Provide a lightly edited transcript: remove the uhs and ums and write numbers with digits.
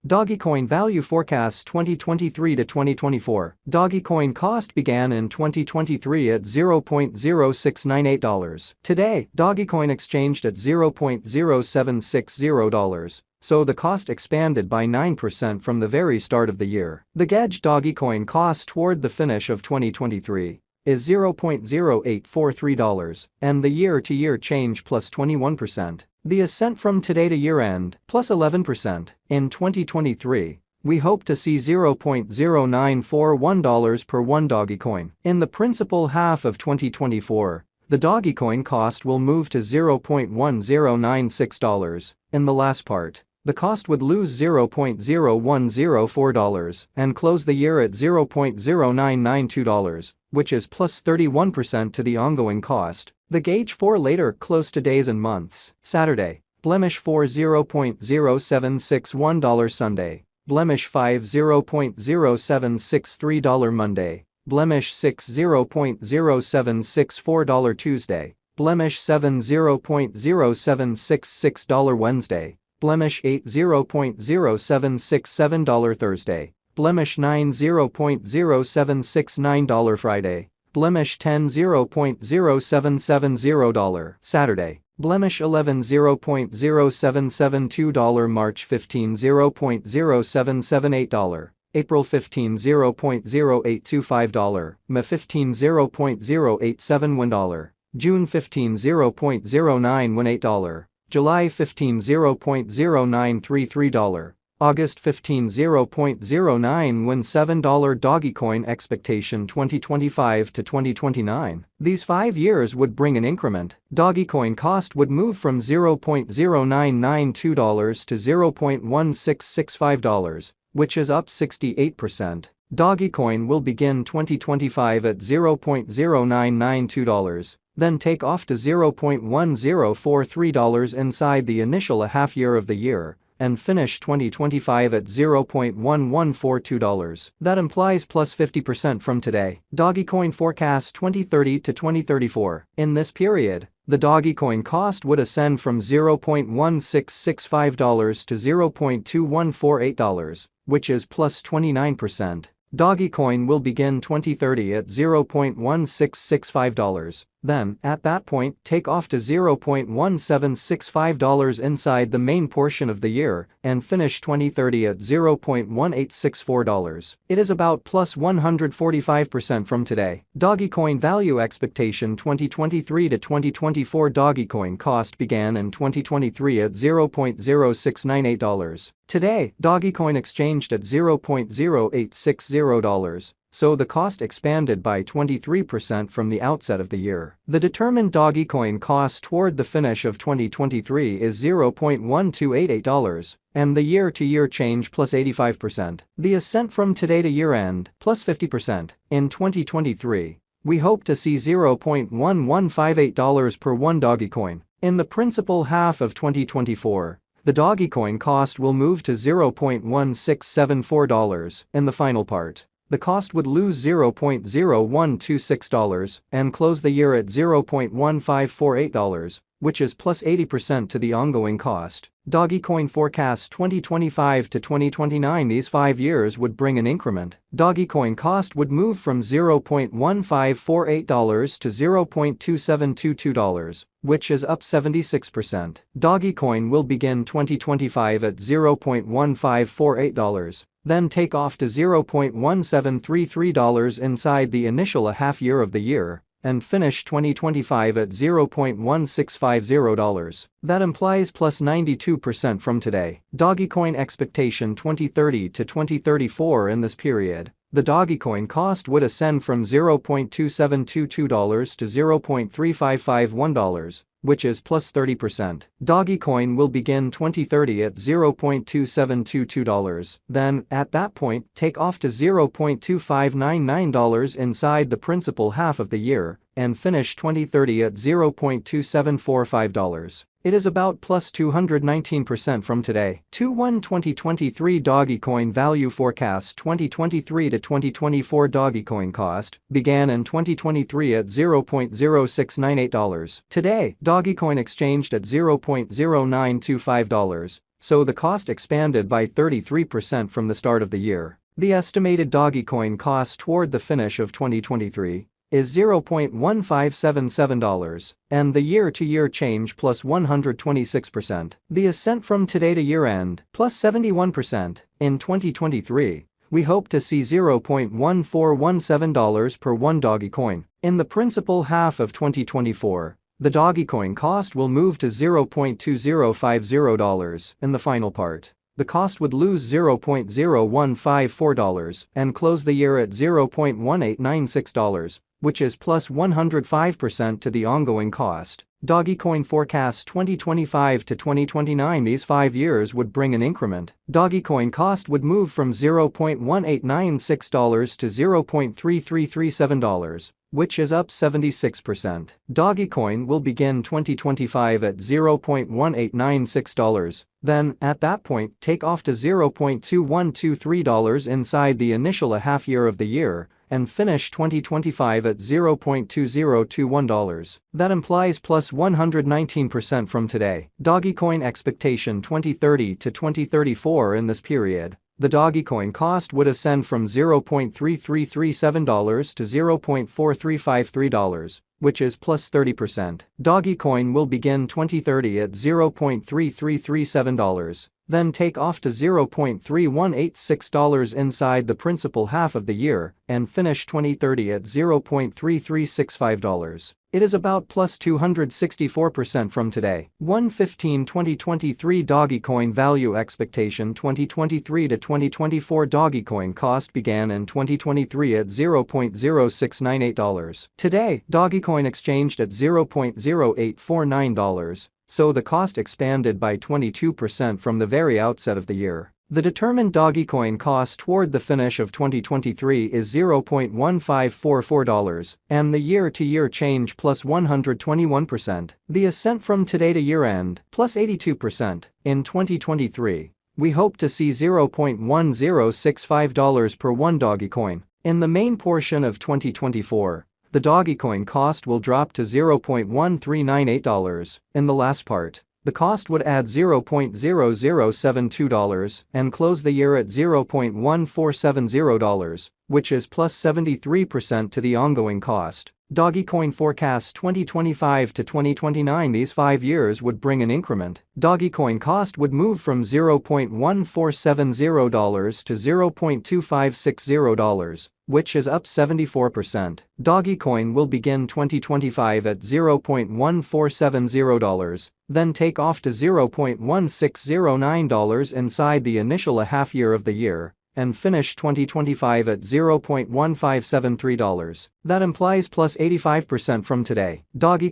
Dogecoin value forecasts 2023 to 2024. Dogecoin cost began in 2023 at $0.0698. Today, Dogecoin exchanged at $0.0760. So the cost expanded by 9% from the very start of the year. The gauge Dogecoin cost toward the finish of 2023 is $0.0843, and the year-to-year change plus 21%. The ascent from today to year-end plus 11%. In 2023, we hope to see $0.0941 per one Dogecoin. In the principal half of 2024, the Dogecoin cost will move to $0.1096. In the last part, the cost would lose $0.0104 and close the year at $0.0992, which is plus 31% to the ongoing cost. The gauge for later close to days and months. Saturday, blemish for $0.0761. Sunday, blemish 5 $0.0763. Monday, blemish 6 $0.0764. Tuesday, blemish 7 $0.0766. Wednesday, blemish 8 $0.0767. Thursday, blemish 9 $0.0769. Friday, blemish 10 $0.0770. Saturday, blemish 11 $0.0772. March 15 $0.0778. April 15 $0.0825. May 15 $0.0871. June 15 $0.0918. July 15 $0.0933. August 15 $0.0917. Dogecoin expectation 2025 to 2029. These 5 years would bring an increment. Dogecoin cost would move from $0.0992 to $0.1665, which is up 68%. Dogecoin will begin 2025 at $0.0992, then take off to $0.1043 inside the initial half year of the year, and finish 2025 at $0.1142. That implies plus 50% from today. Dogecoin forecasts 2030 to 2034. In this period, the Dogecoin cost would ascend from $0.1665 to $0.2148, which is plus 29%. Dogecoin will begin 2030 at $0.1665. Then, at that point, take off to $0.1765 inside the main portion of the year and finish 2030 at $0.1864. It is about plus 145% from today. Dogecoin value expectation 2023 to 2024. Dogecoin cost began in 2023 at $0.0698. Today, Dogecoin exchanged at $0.0860. So the cost expanded by 23% from the outset of the year. The determined Dogecoin cost toward the finish of 2023 is $0.1288, and the year-to-year change plus 85%. The ascent from today to year-end plus 50%. In 2023, we hope to see $0.1158 per one Dogecoin. In the principal half of 2024, the Dogecoin cost will move to $0.1674. In the final part, the cost would lose $0.0126 and close the year at $0.1548, which is plus 80% to the ongoing cost. Dogecoin forecasts 2025 to 2029. These 5 years would bring an increment. Dogecoin cost would move from $0.1548 to $0.2722, which is up 76%. Dogecoin will begin 2025 at $0.1548. Then take off to $0.1733 inside the initial half year of the year, and finish 2025 at $0.1650. That implies plus 92% from today. Dogecoin expectation 2030 to 2034. In this period, the Dogecoin cost would ascend from $0.2722 to $0.3551, which is plus 30%. Dogecoin will begin 2030 at $0.2722. Then, at that point, take off to $0.2599 inside the principal half of the year, and finish 2030 at $0.2745. It is about plus 219% from today. 2023 Dogecoin value forecast 2023 to 2024. Dogecoin cost began in 2023 at $0.0698. Today, Dogecoin exchanged at $0.0925. so the cost expanded by 33% from the start of the year. The estimated dogecoin cost toward the finish of 2023 is $0.1577, and the year-to-year change plus 126%. The ascent from today to year-end plus 71%. In 2023, we hope to see $0.1417 per one dogecoin. In the principal half of 2024, the dogecoin cost will move to $0.2050. In the final part, the cost would lose $0.0154 and close the year at $0.1896, which is plus 105% to the ongoing cost. Dogecoin forecasts 2025 to 2029. These 5 years would bring an increment. Dogecoin cost would move from $0.1896 to $0.3337, which is up 76%. Dogecoin will begin 2025 at $0.1896, then, at that point, take off to $0.2123 inside the initial half year of the year, and finish 2025 at $0.2021. That implies plus 119% from today. Dogecoin expectation 2030 to 2034. In this period, the dogecoin cost would ascend from $0.3337 to $0.4353, which is plus 30%. Dogecoin will begin 2030 at $0.3337, then take off to $0.3186 inside the principal half of the year, and finish 2030 at $0.3365. It is about plus 264% from today. 1/15/2023 Dogecoin value expectation 2023 to 2024 Dogecoin cost began in 2023 at $0.0698. Today, Dogecoin exchanged at $0.0849, so the cost expanded by 22% from the very outset of the year. The determined dogecoin cost toward the finish of 2023 is $0.1544, and the year-to-year change plus 121%. The ascent from today to year-end plus 82%. In 2023, we hope to see $0.1065 per one dogecoin. In the main portion of 2024, the dogecoin cost will drop to $0.1398. In the last part, the cost would add $0.0072 and close the year at $0.1470, which is plus 73% to the ongoing cost. Dogecoin forecasts 2025 to 2029. These 5 years would bring an increment. Dogecoin cost would move from $0.1470 to $0.2560, which is up 74%. Dogecoin will begin 2025 at $0.1470, then take off to $0.1609 inside the initial half year of the year, and finish 2025 at $0.1573. That implies plus 85% from today. Dogecoin